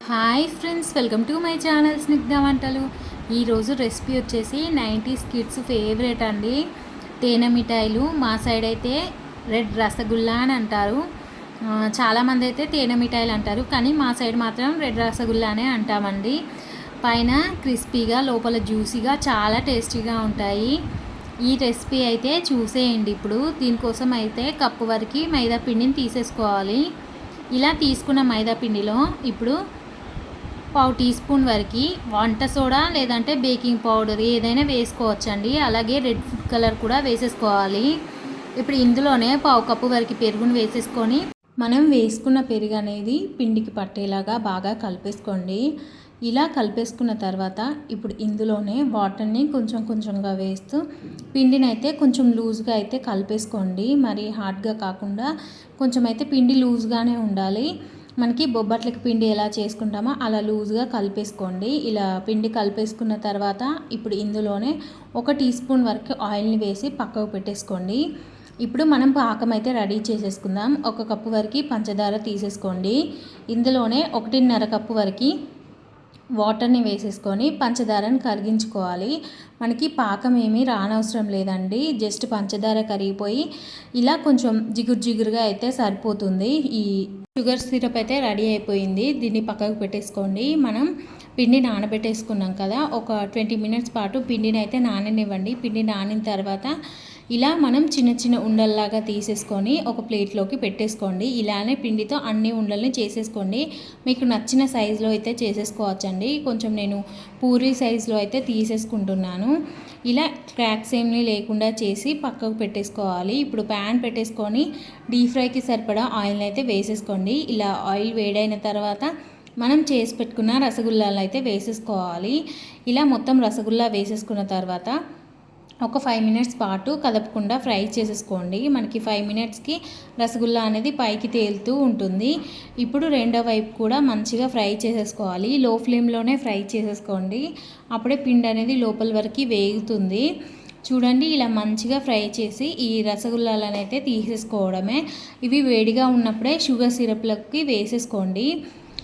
Hi friends, welcome to my channel Snigdha వంటలు. ఈరోజు recipe వచ్చేసి 90s కిడ్స్ ఫేవరెట్ అండి. తేనె మిఠాయిలు. మా సైడ్ అయితే రెడ్ రసగుల్లా అని అంటారు. చాలామంది అయితే తేనె మిఠాయిలు అంటారు, కానీ మా సైడ్ మాత్రం రెడ్ రసగుల్లానే అంటామండి. పైన క్రిస్పీగా, లోపల జ్యూసీగా, చాలా టేస్టీగా ఉంటాయి. ఈ రెసిపీ అయితే చూసేయండి. ఇప్పుడు దీనికోసం అయితే కప్పు వరకు మైదా పిండిని తీసేసుకోవాలి. ఇలా తీసుకున్న మైదా పిండిలో ఇప్పుడు పావు టీ స్పూన్ వరకు వంట సోడా లేదంటే బేకింగ్ పౌడర్ ఏదైనా వేసుకోవచ్చండి. అలాగే రెడ్ ఫుడ్ కలర్ కూడా వేసేసుకోవాలి. ఇప్పుడు ఇందులోనే పావు కప్పు వరకు పెరుగును వేసేసుకొని మనం వేసుకున్న పెరుగు అనేది పిండికి పట్టేలాగా బాగా కలిపేసుకోండి. ఇలా కలిపేసుకున్న తర్వాత ఇప్పుడు ఇందులోనే వాటర్ని కొంచెం కొంచెంగా వేస్తూ పిండిని అయితే కొంచెం లూజ్గా అయితే కలిపేసుకోండి. మరి హార్డ్గా కాకుండా కొంచెం అయితే పిండి లూజ్గానే ఉండాలి. మనకి బొబ్బట్లకి పిండి ఎలా చేసుకుంటామో అలా లూజ్గా కలిపేసుకోండి. ఇలా పిండి కలిపేసుకున్న తర్వాత ఇప్పుడు ఇందులోనే 1 టీ స్పూన్ వరకు ఆయిల్ని వేసి పక్కకు పెట్టేసుకోండి. ఇప్పుడు మనం పాకం అయితే రెడీ చేసేసుకుందాం. 1 కప్పు వరకు పంచదార తీసేసుకోండి. ఇందులోనే 1.5 కప్పు వరకు వాటర్ని వేసేసుకొని పంచదారని కరిగించుకోవాలి. మనకి పాకం ఏమీ రానవసరం లేదండి. జస్ట్ పంచదార కరిగిపోయి ఇలా కొంచెం జిగురు జిగురుగా అయితే సరిపోతుంది. ఈ షుగర్ సిరప్ అయితే రెడీ అయిపోయింది. దీన్ని పక్కకు పెట్టేసుకోండి. మనం పిండి నానబెట్టేసుకున్నాం కదా, ఒక 20 మినిట్స్ పాటు పిండిని అయితే నాననివ్వండి. పిండి నానిన తర్వాత ఇలా మనం చిన్న చిన్న ఉండల్లాగా తీసేసుకొని ఒక ప్లేట్లోకి పెట్టేసుకోండి. ఇలానే పిండితో అన్ని ఉండల్ని చేసేసుకోండి. మీకు నచ్చిన సైజులో అయితే చేసేసుకోవచ్చండి. కొంచెం నేను పూరీ సైజులో అయితే తీసేసుకుంటున్నాను. ఇలా క్రాక్స్ ఏమీ లేకుండా చేసి పక్కకు పెట్టేసుకోవాలి. ఇప్పుడు ప్యాన్ పెట్టేసుకొని డీప్ ఫ్రైకి సరిపడా ఆయిల్ని అయితే వేసేసుకోండి. ఇలా ఆయిల్ వేడైన తర్వాత మనం చేసి పెట్టుకున్న రసగుల్లాలు అయితే వేసేసుకోవాలి. ఇలా మొత్తం రసగుల్లా వేసేసుకున్న తర్వాత ఒక 5 మినిట్స్ పాటు కదపకుండా ఫ్రై చేసేసుకోండి. మనకి 5 మినిట్స్కి రసగుల్లా అనేది పైకి తేలుతూ ఉంటుంది. ఇప్పుడు రెండో వైపు కూడా మంచిగా ఫ్రై చేసేసుకోవాలి. లో ఫ్లేమ్లోనే ఫ్రై చేసేసుకోండి. అప్పుడే పిండి అనేది లోపల వరకు వేగుతుంది. చూడండి, ఇలా మంచిగా ఫ్రై చేసి ఈ రసగుల్లాలను అయితే తీసేసుకోవడమే. ఇవి వేడిగా ఉన్నప్పుడే షుగర్ సిరప్లోకి వేసేసుకోండి.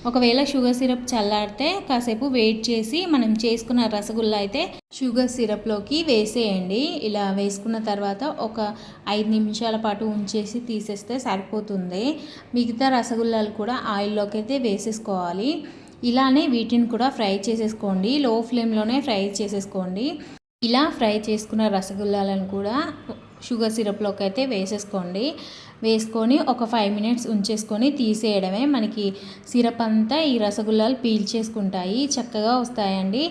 ఒకవేళ షుగర్ సిరప్ చల్లారితే కాసేపు వెయిట్ చేసి మనం చేసుకున్న రసగుల్లా అయితే షుగర్ సిరప్లోకి వేసేయండి. ఇలా వేసుకున్న తర్వాత ఒక 5 నిమిషాల పాటు ఉంచేసి తీసేస్తే సరిపోతుంది. మిగతా రసగుల్లాలు కూడా ఆయిల్లోకి అయితే వేసేసుకోవాలి. ఇలానే వీటిని కూడా ఫ్రై చేసేసుకోండి. లో ఫ్లేమ్లోనే ఫ్రై చేసేసుకోండి. ఇలా ఫ్రై చేసుకున్న రసగుల్లాలను కూడా షుగర్ సిరప్లోకి అయితే వేసేసుకోండి. వేసుకొని ఒక 5 మినిట్స్ ఉంచేసుకొని తీసేయడమే. మనకి సిరప్ అంతా ఈ రసగుల్లాలు పీల్చేసుకుంటాయి, చక్కగా వస్తాయండి.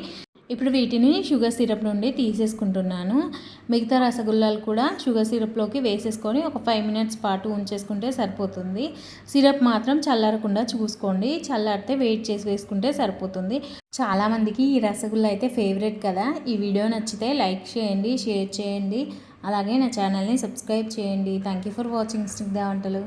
ఇప్పుడు వీటిని షుగర్ సిరప్ నుండి తీసేసుకుంటున్నాను. మిగతా రసగుల్లాలు కూడా షుగర్ సిరప్లోకి వేసేసుకొని ఒక 5 మినిట్స్ పాటు ఉంచేసుకుంటే సరిపోతుంది. సిరప్ మాత్రం చల్లారకుండా చూసుకోండి. చల్లారితే వెయిట్ చేసి వేసుకుంటే సరిపోతుంది. చాలామందికి ఈ రసగుల్లా అయితే ఫేవరెట్ కదా. ఈ వీడియో నచ్చితే లైక్ చేయండి, షేర్ చేయండి. అలాగే నా ఛానల్ని సబ్స్క్రైబ్ చేయండి. Thank you for watching Snigdha వంటలు.